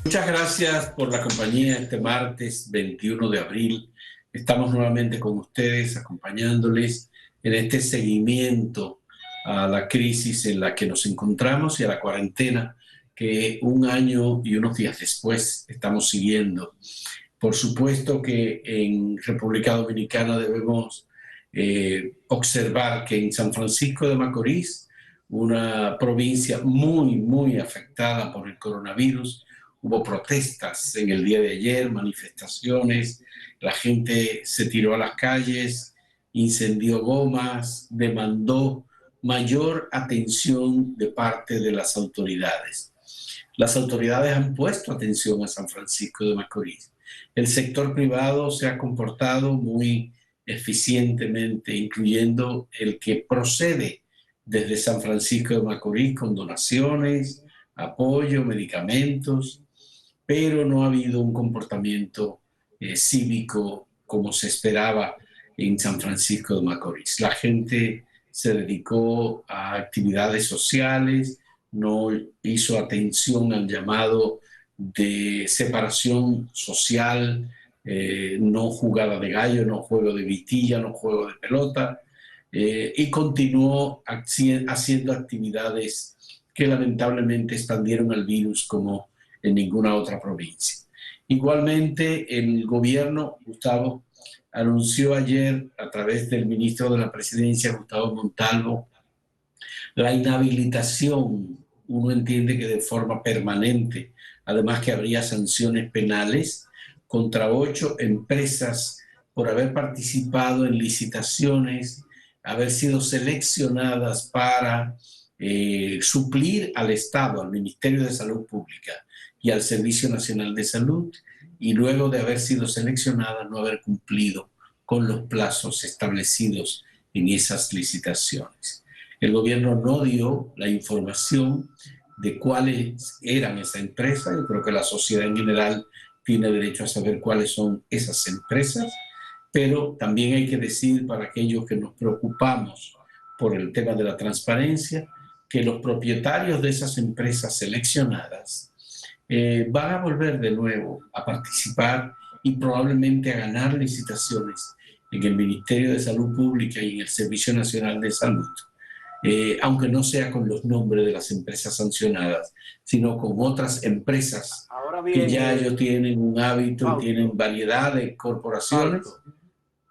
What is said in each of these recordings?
Muchas gracias por la compañía este martes 21 de abril. Estamos nuevamente con ustedes, acompañándoles en este seguimiento a la crisis en la que nos encontramos y a la cuarentena que un año y unos días después estamos siguiendo. Por supuesto que en República Dominicana debemos observar que en San Francisco de Macorís, una provincia muy afectada por el coronavirus, hubo protestas en el día de ayer, manifestaciones, la gente se tiró a las calles, incendió gomas, demandó mayor atención de parte de las autoridades. Las autoridades han puesto atención a San Francisco de Macorís. El sector privado se ha comportado muy eficientemente, incluyendo el que procede desde San Francisco de Macorís con donaciones, apoyo, medicamentos, pero no ha habido un comportamiento cívico como se esperaba en San Francisco de Macorís. La gente se dedicó a actividades sociales, no hizo atención al llamado de separación social, no jugada de gallo, no juego de vitilla, no juego de pelota, y continuó haciendo actividades que lamentablemente expandieron el virus como en ninguna otra provincia. Igualmente, el gobierno, Gustavo, anunció ayer a través del ministro de la Presidencia, Gustavo Montalvo, la inhabilitación, uno entiende que de forma permanente, además que habría sanciones penales contra 8 empresas por haber participado en licitaciones, haber sido seleccionadas para suplir al Estado, al Ministerio de Salud Pública y al Servicio Nacional de Salud, y luego de haber sido seleccionadas no haber cumplido con los plazos establecidos en esas licitaciones. El gobierno no dio la información de cuáles eran esas empresas. Yo creo que la sociedad en general tiene derecho a saber cuáles son esas empresas, pero también hay que decir, para aquellos que nos preocupamos por el tema de la transparencia, que los propietarios de esas empresas seleccionadas van a volver de nuevo a participar y probablemente a ganar licitaciones en el Ministerio de Salud Pública y en el Servicio Nacional de Salud, aunque no sea con los nombres de las empresas sancionadas, sino con otras empresas bien, que ya ellos tienen un hábito y tienen variedad de corporaciones.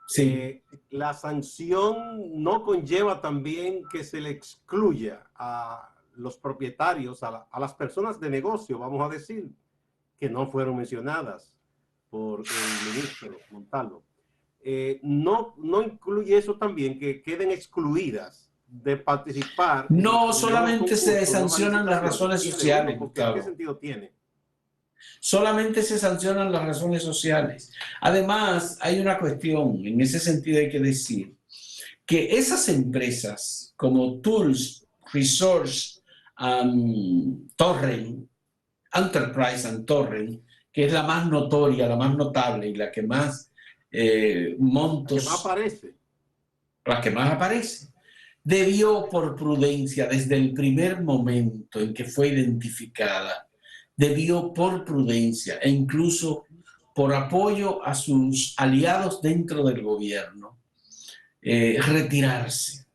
Sí. La sanción no conlleva también que se le excluya a los propietarios, a las personas de negocio, vamos a decir, que no fueron mencionadas por el ministro Montalvo. No incluye eso también, que queden excluidas de participar. No, solamente se sancionan las razones sociales, Gustavo. ¿Qué sentido tiene? Solamente se sancionan las razones sociales. Además, hay una cuestión, en ese sentido hay que decir, que esas empresas como Tools, Resource, Torrent, Enterprise and Torrent, que es la más notoria, la más notable y la que más montos... La que más aparece. La que más aparece. Debió, por prudencia, desde el primer momento en que fue identificada, debió por prudencia e incluso por apoyo a sus aliados dentro del gobierno, retirarse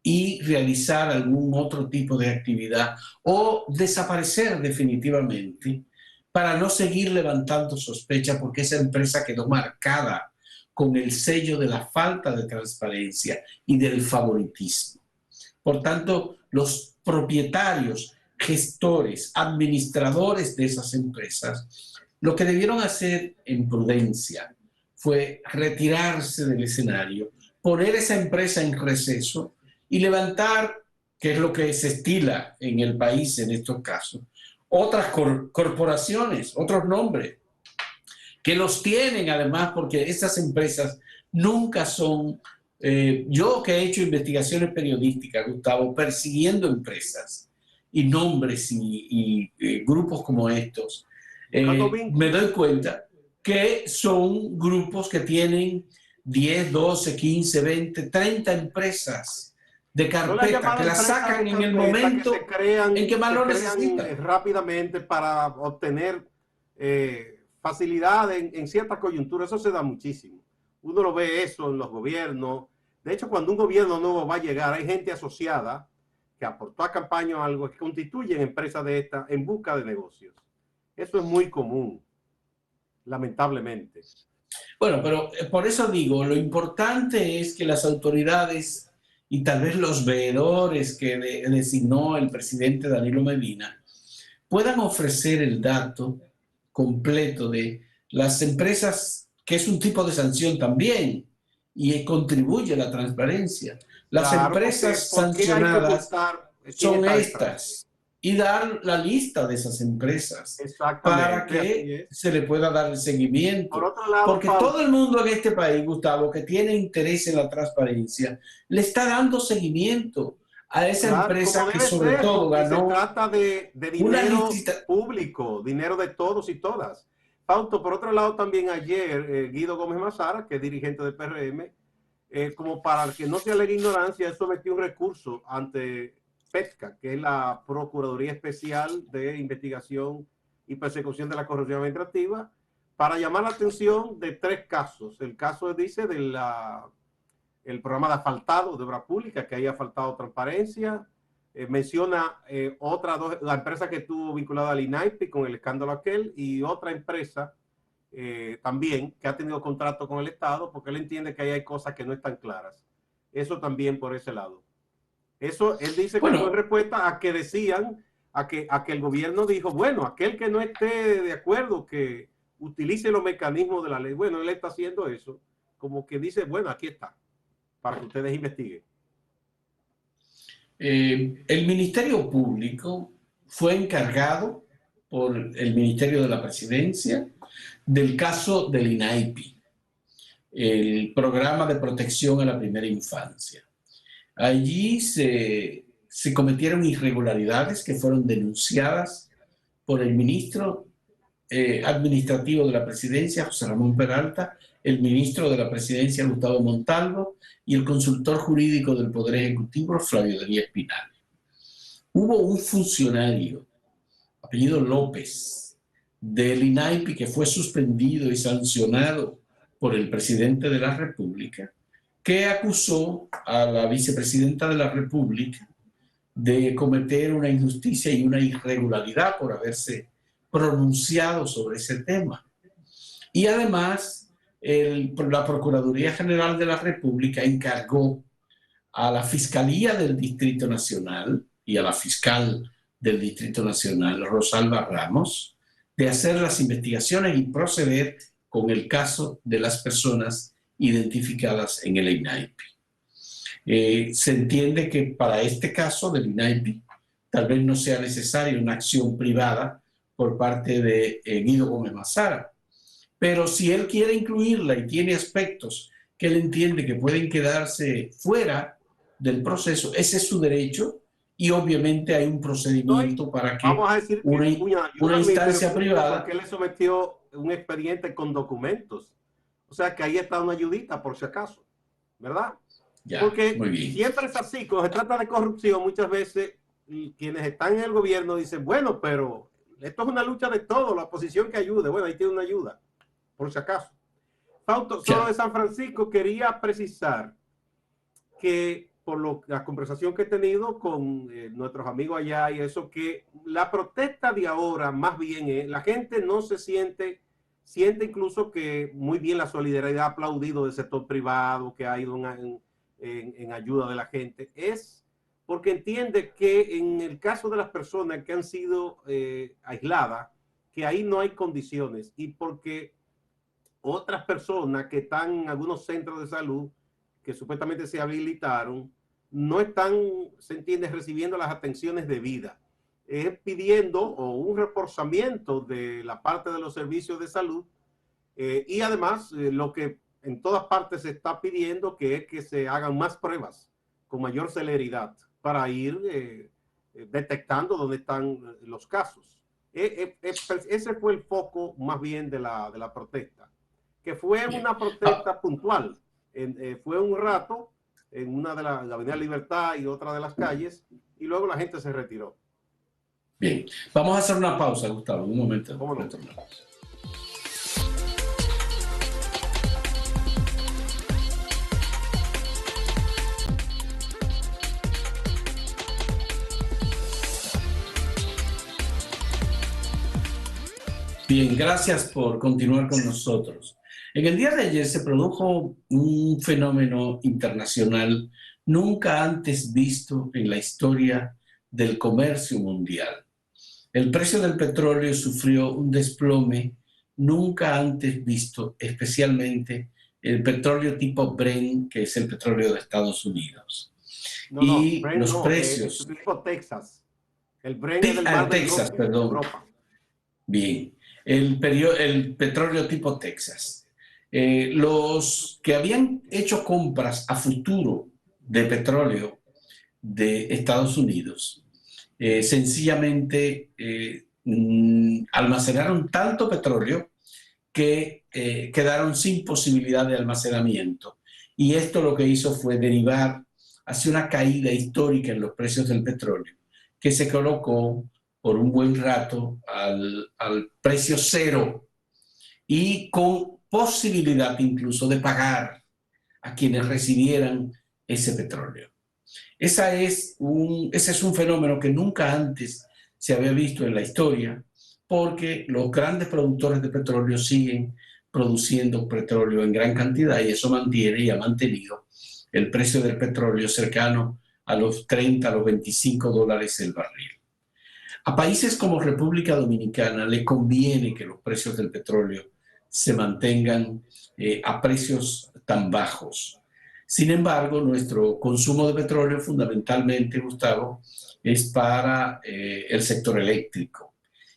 y realizar algún otro tipo de actividad o desaparecer definitivamente para no seguir levantando sospechas, porque esa empresa quedó marcada con el sello de la falta de transparencia y del favoritismo. Por tanto, los propietarios, gestores, administradores de esas empresas, lo que debieron hacer en prudencia fue retirarse del escenario, poner esa empresa en receso y levantar, que es lo que se estila en el país en estos casos, otras corporaciones, otros nombres, que los tienen además, porque esas empresas nunca son... yo que he hecho investigaciones periodísticas, Gustavo, persiguiendo empresas y nombres y grupos como estos, me doy cuenta que son grupos que tienen 10, 12, 15, 20, 30 empresas de Son las carpeta, que llamadas la empresas sacan de en el carpeta que momento en que más se lo crean necesitan. rápidamente para obtener facilidad en ciertas coyunturas. Eso se da muchísimo. Uno lo ve eso en los gobiernos. De hecho, cuando un gobierno nuevo va a llegar, hay gente asociada que aportó a campaña o algo que constituyen empresas de esta en busca de negocios. Eso es muy común, lamentablemente. Bueno, pero por eso digo, lo importante es que las autoridades y tal vez los veedores que designó el presidente Danilo Medina puedan ofrecer el dato completo de las empresas, que es un tipo de sanción también y contribuye a la transparencia. Las Claro, empresas porque hay que sancionadas multar quién son está detrás. estas y dar la lista de esas empresas para Exactamente, así que es. se le pueda dar el Por seguimiento. otro lado, Porque todo Fausto, el mundo en este país, Gustavo, que tiene interés en la transparencia, le está dando seguimiento a esa claro, como empresa que debe sobre ser, todo porque se ganó trata de una dinero licitación. público, dinero de todos y todas. Fausto, por otro lado, también ayer Guido Gómez Mazara, que es dirigente del PRM, como para que no se alegue ignorancia, él sometió un recurso ante PETCA, que es la Procuraduría Especial de Investigación y Persecución de la Corrupción Administrativa, para llamar la atención de tres casos. El caso, dice, de el programa de asfaltado de obra pública, que haya faltado transparencia. Menciona la empresa que estuvo vinculada al INAIPI con el escándalo aquel, y otra empresa también que ha tenido contrato con el Estado, porque él entiende que ahí hay cosas que no están claras. Eso también por ese lado. Eso él dice que fue en Bueno, respuesta a que decían, a que el gobierno dijo, bueno, aquel que no esté de acuerdo, que utilice los mecanismos de la ley. Bueno, él está haciendo eso, como que dice, bueno, aquí está, para que ustedes investiguen. el Ministerio Público fue encargado por el Ministerio de la Presidencia del caso del INAIPI, el Programa de Protección a la Primera Infancia. Allí se cometieron irregularidades que fueron denunciadas por el ministro administrativo de la presidencia, José Ramón Peralta, el ministro de la presidencia, Gustavo Montalvo, y el consultor jurídico del Poder Ejecutivo, Flavio Delia Espinal. Hubo un funcionario, apellido López, del INAIPI, que fue suspendido y sancionado por el presidente de la República, que acusó a la vicepresidenta de la República de cometer una injusticia y una irregularidad por haberse pronunciado sobre ese tema. Y además, la Procuraduría General de la República encargó a la Fiscalía del Distrito Nacional y a la fiscal del Distrito Nacional, Rosalba Ramos, de hacer las investigaciones y proceder con el caso de las personas identificadas en el INAIPI. Se entiende que para este caso del INAIPI tal vez no sea necesaria una acción privada por parte de Guido Gómez Mazara, pero si él quiere incluirla y tiene aspectos que él entiende que pueden quedarse fuera del proceso, ese es su derecho, y obviamente hay un procedimiento para que Vamos a decir que una, una una ayuda al Ministerio instancia Público, porque privada. él le sometió un expediente con documentos. O sea que ahí está una ayudita por si acaso, ¿verdad? Ya, Porque muy bien. siempre es así, cuando se trata de corrupción, muchas veces quienes están en el gobierno dicen, bueno, pero esto es una lucha de todo, la oposición que ayude. Bueno, ahí tiene una ayuda, por si acaso. Fausto, solo Ya. de San Francisco, quería precisar que por la conversación que he tenido con nuestros amigos allá y eso, que la protesta de ahora más bien es, la gente no se siente incluso que muy bien la solidaridad aplaudido del sector privado, que ha ido en ayuda de la gente, es porque entiende que en el caso de las personas que han sido aisladas, que ahí no hay condiciones, y porque otras personas que están en algunos centros de salud que supuestamente se habilitaron, no están, se entiende, recibiendo las atenciones debidas. Es pidiendo o un reforzamiento de la parte de los servicios de salud y además lo que en todas partes se está pidiendo, que es que se hagan más pruebas con mayor celeridad para ir detectando dónde están los casos. Ese fue el foco más bien de la protesta, que fue Bien. una Ah, protesta puntual. Fue un rato en una de la Avenida Libertad y otra de las calles, y luego la gente se retiró. Bien, vamos a hacer una pausa, Gustavo, un momento. ¿Cómo no? Retornamos. Bien, gracias por continuar con nosotros. En el día de ayer se produjo un fenómeno internacional nunca antes visto en la historia del comercio mundial. El precio del petróleo sufrió un desplome nunca antes visto, especialmente el petróleo tipo Brent, que es el petróleo de Estados Unidos. No, Y Brent los no, es precios... tipo Texas. El Brent es del Mar del Texas, Norte, de perdón. Europa. Bien, el petróleo tipo Texas. Los que habían hecho compras a futuro de petróleo de Estados Unidos, sencillamente almacenaron tanto petróleo que quedaron sin posibilidad de almacenamiento. Y esto lo que hizo fue derivar hacia una caída histórica en los precios del petróleo, que se colocó por un buen rato al precio cero y con posibilidad incluso de pagar a quienes recibieran ese petróleo. Ese es un fenómeno que nunca antes se había visto en la historia, porque los grandes productores de petróleo siguen produciendo petróleo en gran cantidad y eso mantiene y ha mantenido el precio del petróleo cercano a los 30, a los $25 el barril. A países como República Dominicana le conviene que los precios del petróleo se mantengan a precios tan bajos. Sin embargo, nuestro consumo de petróleo fundamentalmente, Gustavo, es para el sector eléctrico.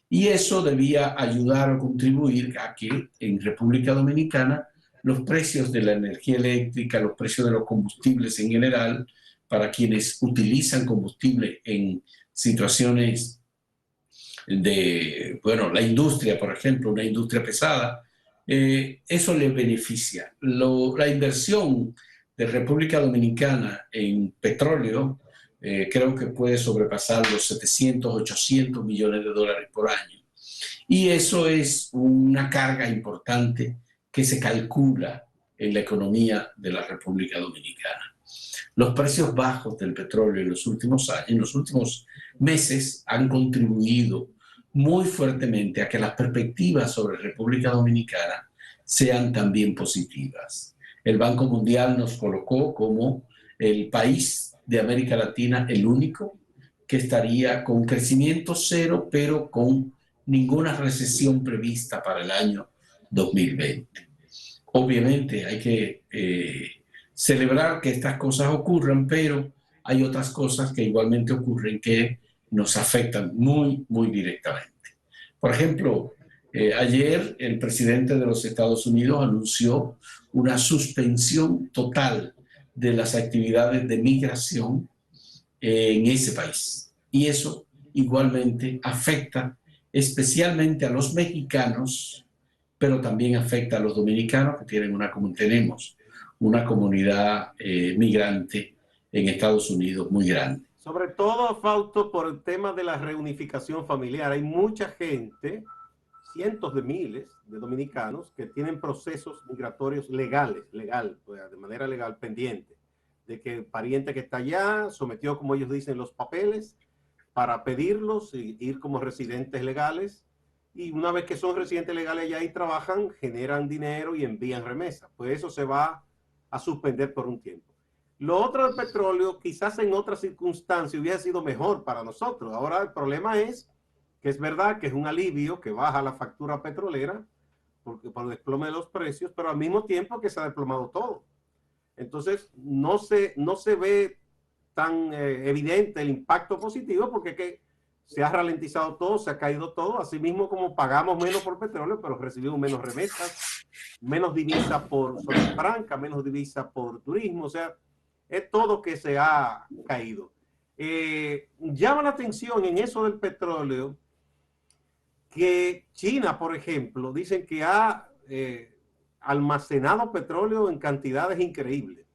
Y eso debía ayudar o contribuir a que en República Dominicana los precios de la energía eléctrica, los precios de los combustibles en general, para quienes utilizan combustible en situaciones de, bueno, la industria, por ejemplo, una industria pesada, eso le beneficia. La inversión de República Dominicana en petróleo creo que puede sobrepasar los 700, 800 millones de dólares por año. Y eso es una carga importante que se calcula en la economía de la República Dominicana. Los precios bajos del petróleo en los últimos años, en los últimos meses, han contribuido muy fuertemente a que las perspectivas sobre República Dominicana sean también positivas. El Banco Mundial nos colocó como el país de América Latina, el único que estaría con crecimiento cero, pero con ninguna recesión prevista para el año 2020. Obviamente hay que celebrar que estas cosas ocurran, pero hay otras cosas que igualmente ocurren que nos afectan muy, muy directamente. Por ejemplo, ayer el presidente de los Estados Unidos anunció una suspensión total de las actividades de migración en ese país. Y eso igualmente afecta especialmente a los mexicanos, pero también afecta a los dominicanos que tenemos una comunidad migrante en Estados Unidos muy grande. Sobre todo, Fausto, por el tema de la reunificación familiar. Hay mucha gente, cientos de miles de dominicanos que tienen procesos migratorios legales, pues, de manera legal pendiente, de que el pariente que está allá sometió, como ellos dicen, los papeles para pedirlos y ir como residentes legales. Y una vez que son residentes legales allá y trabajan, generan dinero y envían remesas. Pues eso se va a suspender por un tiempo. Lo otro del petróleo, quizás en otras circunstancias hubiera sido mejor para nosotros. Ahora el problema es que es verdad que es un alivio que baja la factura petrolera porque por el desplome de los precios, pero al mismo tiempo que se ha desplomado todo. Entonces no se ve tan evidente el impacto positivo porque se ha ralentizado todo, se ha caído todo, así mismo como pagamos menos por petróleo, pero recibimos menos remesas, menos divisas por zona franca, menos divisas por turismo, o sea, es todo que se ha caído. Llama la atención en eso del petróleo que China, por ejemplo, dicen que ha almacenado petróleo en cantidades increíbles.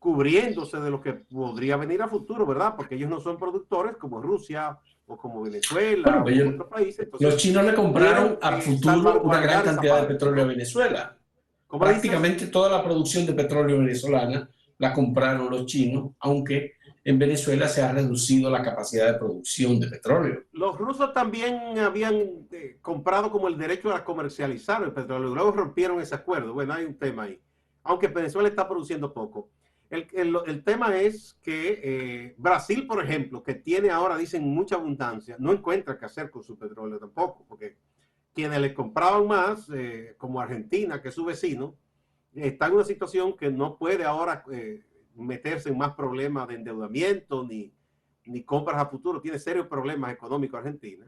cubriéndose de lo que podría venir a futuro, ¿verdad? Porque ellos no son productores como Rusia o como Venezuela Bueno, o como otros países. los Entonces, chinos le compraron quieren a futuro una gran salvaguardar esa cantidad de parte, petróleo a ¿no? Venezuela. ¿Cómo dices? Prácticamente toda la producción de petróleo venezolana la compraron los chinos, aunque en Venezuela se ha reducido la capacidad de producción de petróleo. Los rusos también habían comprado como el derecho a comercializar el petróleo. Luego rompieron ese acuerdo. Bueno, hay un tema ahí. Aunque Venezuela está produciendo poco. El tema es que Brasil, por ejemplo, que tiene ahora, dicen, mucha abundancia, no encuentra qué hacer con su petróleo tampoco, porque quienes le compraban más, como Argentina, que es su vecino, está en una situación que no puede ahora meterse en más problemas de endeudamiento ni compras a futuro. Tiene serios problemas económicos Argentina.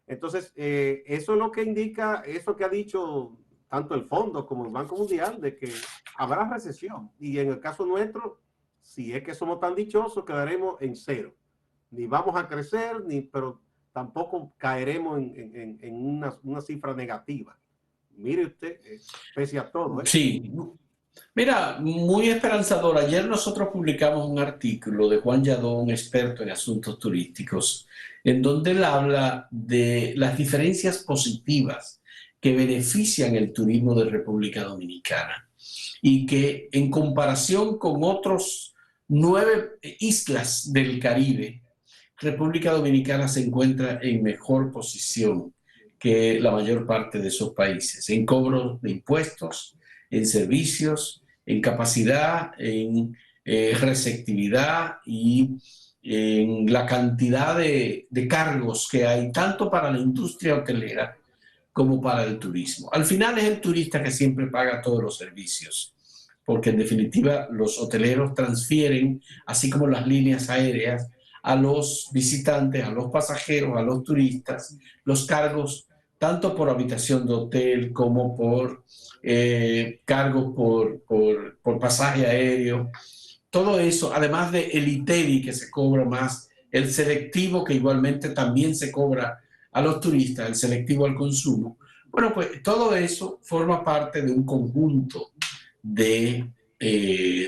Entonces, eso es lo que indica, eso que ha dicho tanto el Fondo como el Banco Mundial, de que habrá recesión. Y en el caso nuestro, si es que somos tan dichosos, quedaremos en cero. Ni vamos a crecer, pero tampoco caeremos en una cifra negativa. Mire usted, pese a todo, ¿eh? Sí, mira, muy esperanzador. Ayer nosotros publicamos un artículo de Juan Lladó, un experto en asuntos turísticos, en donde él habla de las diferencias positivas que benefician el turismo de República Dominicana y que en comparación con otros 9 islas del Caribe, República Dominicana se encuentra en mejor posición que la mayor parte de esos países, en cobro de impuestos, en servicios, en capacidad, en receptividad y en la cantidad de cargos que hay, tanto para la industria hotelera como para el turismo. Al final es el turista que siempre paga todos los servicios, porque en definitiva los hoteleros transfieren, así como las líneas aéreas, a los visitantes, a los pasajeros, a los turistas, los cargos tanto por habitación de hotel como por cargos por pasaje aéreo. Todo eso, además de el ITEVI que se cobra más, el selectivo que igualmente también se cobra a los turistas, el selectivo al consumo. Bueno, pues todo eso forma parte de un conjunto de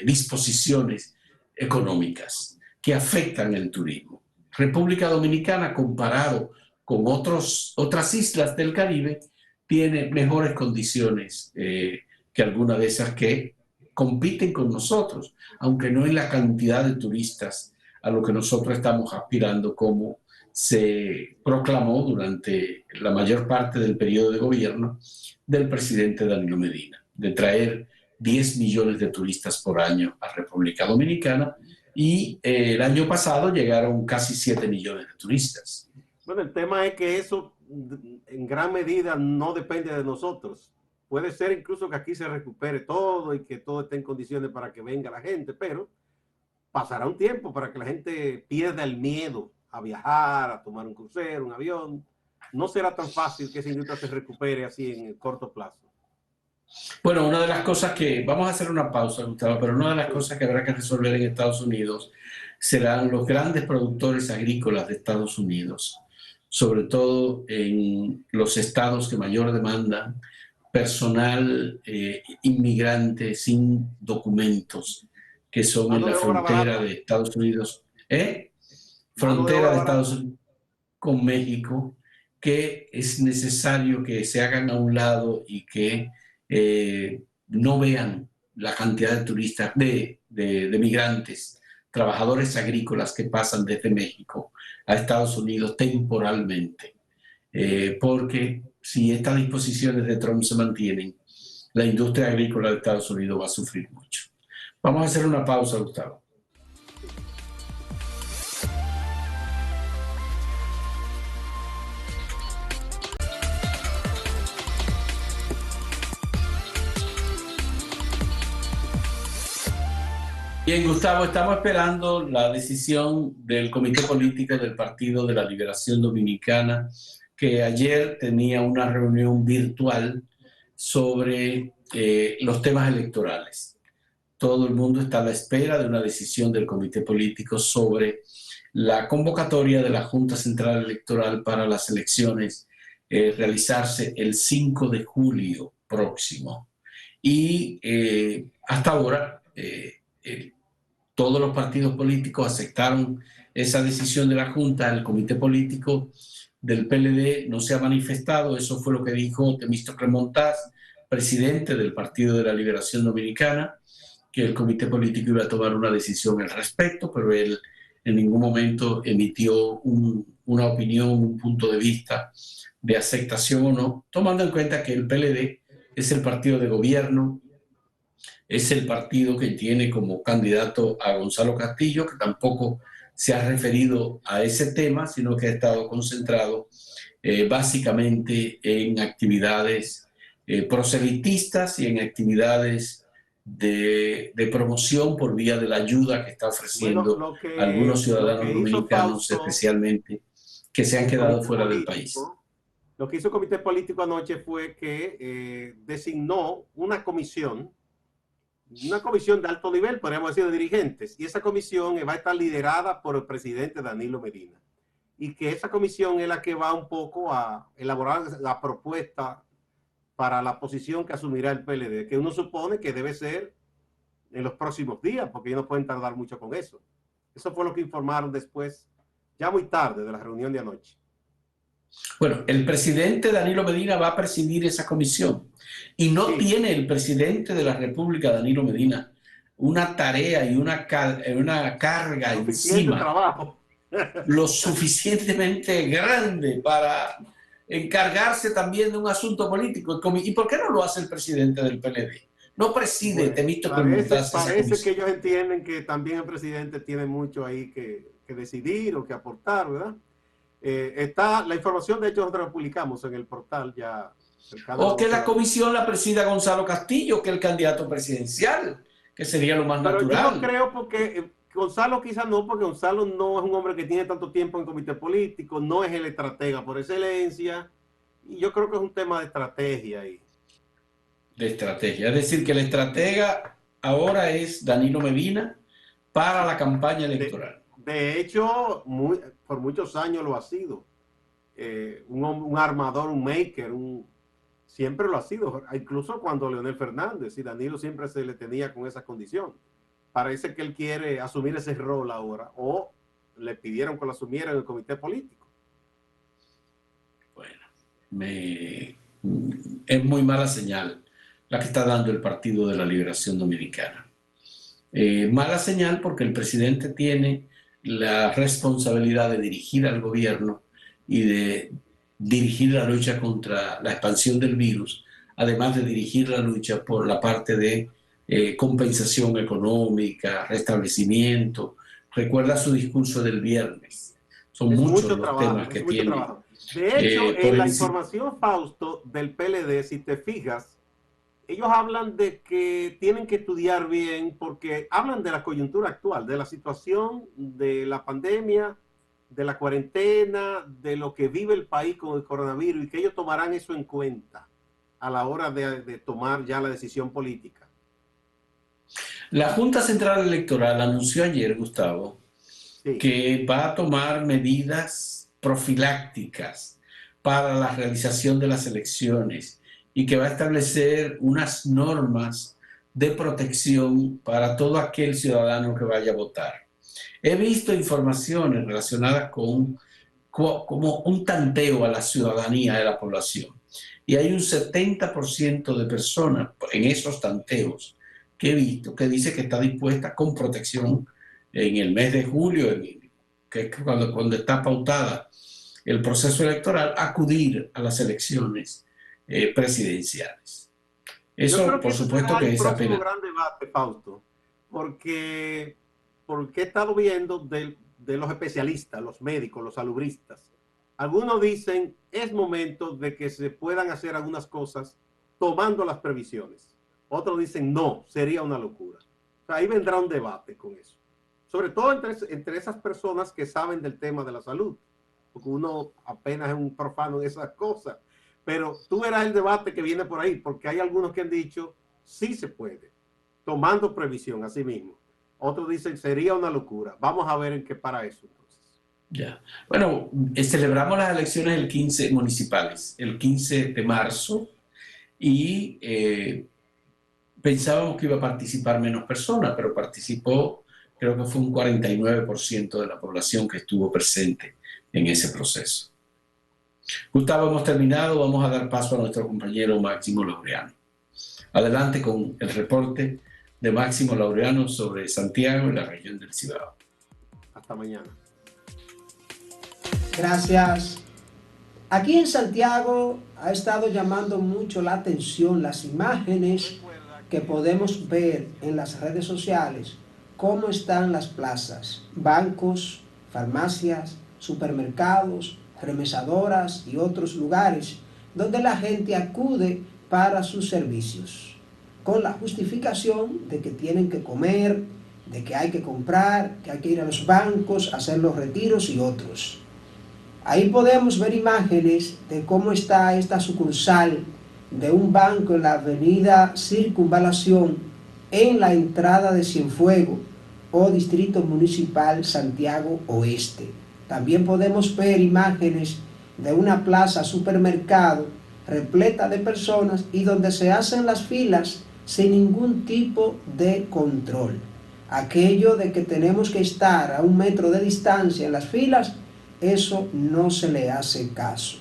disposiciones económicas que afectan el turismo. República Dominicana, comparado con otras islas del Caribe, tiene mejores condiciones que algunas de esas que compiten con nosotros, aunque no en la cantidad de turistas a lo que nosotros estamos aspirando, como se proclamó durante la mayor parte del periodo de gobierno del presidente Danilo Medina, de traer 10 millones de turistas por año a República Dominicana, y el año pasado llegaron casi 7 millones de turistas. Bueno, el tema es que eso en gran medida no depende de nosotros. Puede ser incluso que aquí se recupere todo y que todo esté en condiciones para que venga la gente, pero pasará un tiempo para que la gente pierda el miedo a viajar, a tomar un crucero, un avión. No será tan fácil que esa industria se recupere así en el corto plazo. Bueno, una de las cosas que, vamos a hacer una pausa, Gustavo, pero una de las cosas que habrá que resolver en Estados Unidos serán los grandes productores agrícolas de Estados Unidos, sobre todo en los estados que mayor demandan personal inmigrante sin documentos, que son en Mano la de obra frontera de barata. Estados Unidos, Mano de frontera obra de barata. Estados Unidos con México, que es necesario que se hagan a un lado y que no vean la cantidad de turistas, de migrantes, trabajadores agrícolas que pasan desde México a Estados Unidos temporalmente. Porque si estas disposiciones de Trump se mantienen, la industria agrícola de Estados Unidos va a sufrir mucho. Vamos a hacer una pausa, Gustavo. Bien, Gustavo, estamos esperando la decisión del Comité Político del Partido de la Liberación Dominicana, que ayer tenía una reunión virtual sobre los temas electorales. Todo el mundo está a la espera de una decisión del Comité Político sobre la convocatoria de la Junta Central Electoral para las elecciones realizarse el 5 de julio próximo. Y hasta ahora, todos los partidos políticos aceptaron esa decisión de la Junta. El comité político del PLD no se ha manifestado. Eso fue lo que dijo Temístocles Montaz, presidente del Partido de la Liberación Dominicana, que el comité político iba a tomar una decisión al respecto, pero él en ningún momento emitió una opinión, un punto de vista de aceptación o no, tomando en cuenta que el PLD es el partido de gobierno, es el partido que tiene como candidato a Gonzalo Castillo, que tampoco se ha referido a ese tema, sino que ha estado concentrado básicamente en actividades proselitistas y en actividades de promoción por vía de la ayuda que está ofreciendo Bueno, a algunos lo ciudadanos que hizo dominicanos, Fausto, especialmente, que se han el quedado comité fuera del país. político, lo que hizo el comité político anoche fue que designó una comisión de alto nivel, podríamos decir, de dirigentes, y esa comisión va a estar liderada por el presidente Danilo Medina, y que esa comisión es la que va un poco a elaborar la propuesta para la posición que asumirá el PLD, que uno supone que debe ser en los próximos días, porque ellos no pueden tardar mucho con eso. Eso fue lo que informaron después, ya muy tarde de la reunión de anoche. Bueno, el presidente Danilo Medina va a presidir esa comisión y no Sí, tiene el presidente de la República, Danilo Medina, una tarea y una carga suficiente encima trabajo. lo suficientemente grande para encargarse también de un asunto político. ¿Y por qué no lo hace el presidente del PLD? No preside Bueno, Temístocles Montaz esa parece que comisión. ellos entienden que también el presidente tiene mucho ahí que decidir o que aportar, ¿verdad? Está la información, de hecho, nosotros la publicamos en el portal ya cercano a O las que 12 de la la noche. comisión la presida Gonzalo Castillo, que es el candidato presidencial, que sería lo más Pero yo no natural. creo porque Gonzalo quizás no, porque Gonzalo no es un hombre que tiene tanto tiempo en comité político, no es el estratega por excelencia, y yo creo que es un tema de estrategia ahí. De estrategia. Es decir, que el estratega ahora es Danilo Medina para la campaña electoral. De hecho, por muchos años lo ha sido. Un armador, un maker, siempre lo ha sido. Incluso cuando Leonel Fernández y Danilo siempre se le tenía con esa condición. Parece que él quiere asumir ese rol ahora, o le pidieron que lo asumiera en el comité político. Bueno, es muy mala señal la que está dando el Partido de la Liberación Dominicana. Mala señal porque el presidente tiene la responsabilidad de dirigir al gobierno y de dirigir la lucha contra la expansión del virus, además de dirigir la lucha por la parte de compensación económica, restablecimiento. Recuerda su discurso del viernes. Son muchos los temas que Es mucho tiene. trabajo. De hecho, Por en la el, información, Fausto, del PLD, si te fijas, ellos hablan de que tienen que estudiar bien porque hablan de la coyuntura actual, de la situación de la pandemia, de la cuarentena, de lo que vive el país con el coronavirus y que ellos tomarán eso en cuenta a la hora de tomar ya la decisión política. la Junta Central Electoral anunció ayer, Gustavo, Sí, que va a tomar medidas profilácticas para la realización de las elecciones y que va a establecer unas normas de protección para todo aquel ciudadano que vaya a votar. He visto informaciones relacionadas con como un tanteo a la ciudadanía de la población. Y hay un 70% de personas en esos tanteos que he visto que dice que está dispuesta con protección en el mes de julio, que es cuando está pautada el proceso electoral, acudir a las elecciones presidenciales. yo Eso, creo que por ese supuesto será que el es próximo apenas. gran debate, Fausto, porque he estado viendo de los especialistas, los médicos, los salubristas. Algunos dicen es momento de que se puedan hacer algunas cosas tomando las previsiones. Otros dicen no, sería una locura. O sea, ahí vendrá un debate con eso. Sobre todo entre esas personas que saben del tema de la salud, porque uno apenas es un profano de esas cosas. Pero tú verás el debate que viene por ahí, porque hay algunos que han dicho sí se puede, tomando previsión a sí mismo. Otros dicen sería una locura. Vamos a ver en qué para eso entonces. Ya. Bueno, celebramos las elecciones el 15 municipales, el 15 de marzo, y pensábamos que iba a participar menos personas, pero participó creo que fue un 49% de la población que estuvo presente en ese proceso. Gustavo, hemos terminado. Vamos a dar paso a nuestro compañero Máximo Laureano. Adelante con el reporte de Máximo Laureano sobre Santiago y la región del Cibao. Hasta mañana. Gracias. Aquí en Santiago ha estado llamando mucho la atención las imágenes que podemos ver en las redes sociales, cómo están las plazas, bancos, farmacias, supermercados, remesadoras y otros lugares donde la gente acude para sus servicios, con la justificación de que tienen que comer, de que hay que comprar, que hay que ir a los bancos, hacer los retiros y otros. Ahí podemos ver imágenes de cómo está esta sucursal de un banco en la avenida Circunvalación, en la entrada de Cienfuegos o Distrito Municipal Santiago Oeste. También podemos ver imágenes de una plaza supermercado repleta de personas y donde se hacen las filas sin ningún tipo de control. Aquello de que tenemos que estar a 1 metro de distancia en las filas, eso no se le hace caso.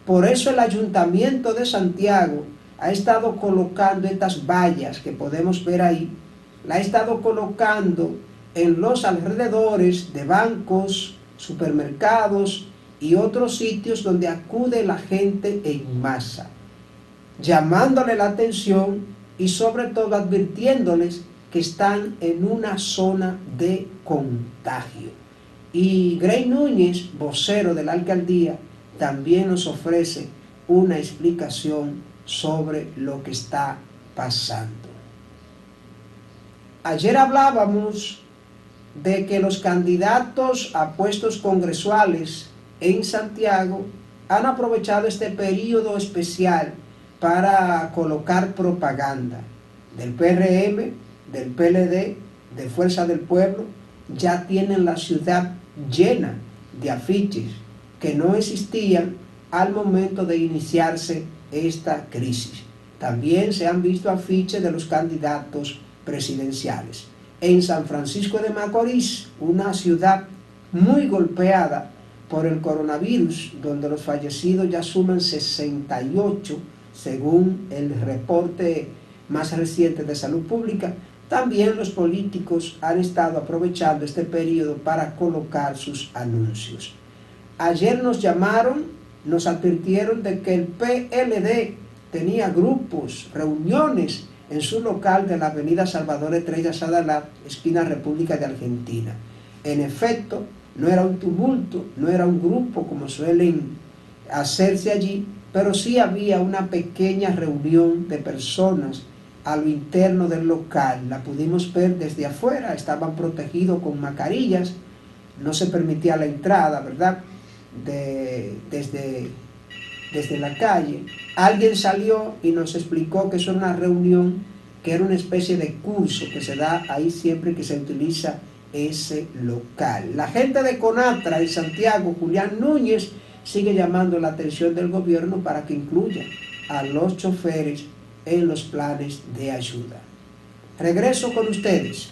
Por eso el Ayuntamiento de Santiago ha estado colocando estas vallas que podemos ver ahí, la ha estado colocando en los alrededores de bancos, supermercados y otros sitios donde acude la gente en masa, llamándole la atención y sobre todo advirtiéndoles que están en una zona de contagio. Y Grey Núñez, vocero de la alcaldía, también nos ofrece una explicación sobre lo que está pasando. Ayer hablábamos de que los candidatos a puestos congresuales en Santiago han aprovechado este periodo especial para colocar propaganda del PRM, del PLD, de Fuerza del Pueblo. Ya tienen la ciudad llena de afiches que no existían al momento de iniciarse esta crisis. También se han visto afiches de los candidatos presidenciales. En San Francisco de Macorís, una ciudad muy golpeada por el coronavirus, donde los fallecidos ya suman 68, según el reporte más reciente de Salud Pública. También los políticos han estado aprovechando este periodo para colocar sus anuncios. Ayer nos llamaron, nos advirtieron de que el PLD tenía grupos, reuniones en su local de la avenida Salvador Estrella Sadalá, esquina República de Argentina. En efecto, no era un tumulto, no era un grupo como suelen hacerse allí, pero sí había una pequeña reunión de personas a lo interno del local. La pudimos ver desde afuera, estaban protegidos con mascarillas, no se permitía la entrada, ¿verdad? Desde la calle. Alguien salió y nos explicó que eso era una reunión, que era una especie de curso que se da ahí siempre que se utiliza ese local. La gente de Conatra en Santiago, Julián Núñez, sigue llamando la atención del gobierno para que incluya a los choferes en los planes de ayuda. Regreso con ustedes.